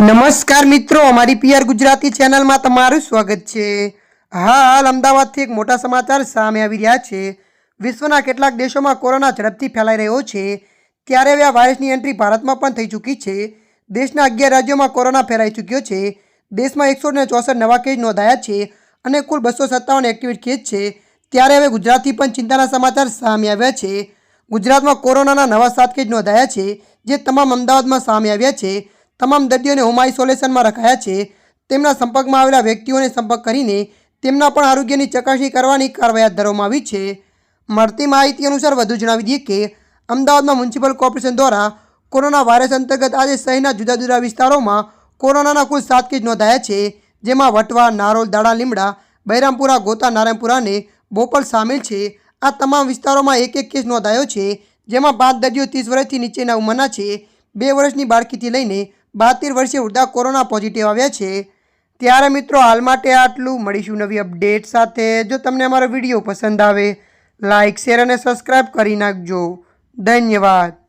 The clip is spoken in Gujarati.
નમસ્કાર મિત્રો, અમારી પીઆર ગુજરાતી ચેનલમાં તમારું સ્વાગત છે। હાલ અમદાવાદથી એક મોટા સમાચાર સામે આવી રહ્યા છે। વિશ્વના કેટલાક દેશોમાં કોરોના ઝડપથી ફેલાઈ રહ્યો છે, ત્યારે હવે આ વાયરસની એન્ટ્રી ભારતમાં પણ થઈ ચૂકી છે। દેશના 11 રાજ્યોમાં કોરોના ફેલાઈ ચૂક્યો છે। દેશમાં 164 નવા કેસ નોંધાયા છે અને કુલ 257 એક્ટિવ કેસ છે। ત્યારે હવે ગુજરાતથી પણ ચિંતાના સમાચાર સામે આવ્યા છે। ગુજરાતમાં કોરોનાના નવા 7 કેસ નોંધાયા છે, જે તમામ અમદાવાદમાં સામે આવ્યા છે। તમામ દર્દીઓને હોમ આઇસોલેશનમાં રખાયા છે। તેમના સંપર્કમાં આવેલા વ્યક્તિઓને સંપર્ક કરીને તેમના પણ આરોગ્યની ચકાસણી કરવાની કાર્યવાહી હાથ ધરવામાં આવી છે। મળતી માહિતી અનુસાર વધુ જણાવી દઈએ કે અમદાવાદમાં મ્યુનિસિપલ કોર્પોરેશન દ્વારા કોરોના વાયરસ અંતર્ગત આજે શહેરના જુદા જુદા વિસ્તારોમાં કોરોનાના કુલ 7 કેસ નોંધાયા છે, જેમાં વટવા, નારોલ, દાડા લીમડા, બહેરામપુરા, ગોતા, નારાયણપુરા અને બોપલ સામેલ છે। આ તમામ વિસ્તારોમાં એક એક કેસ નોંધાયો છે, જેમાં 5 દર્દીઓ 30 વર્ષથી નીચેના ઉંમરના છે। 2 વર્ષની બાળકીથી લઈને 72 વર્ષીય વૃદ્ધા કોરોના પોઝિટિવ આવ્યા છે। ત્યારે મિત્રો હાલ માટે આટલું। મળીશું નવી અપડેટ સાથે। જો તમને અમારો વિડીયો પસંદ આવે, લાઇક, શેર અને સબસ્ક્રાઈબ કરી નાખજો। ધન્યવાદ।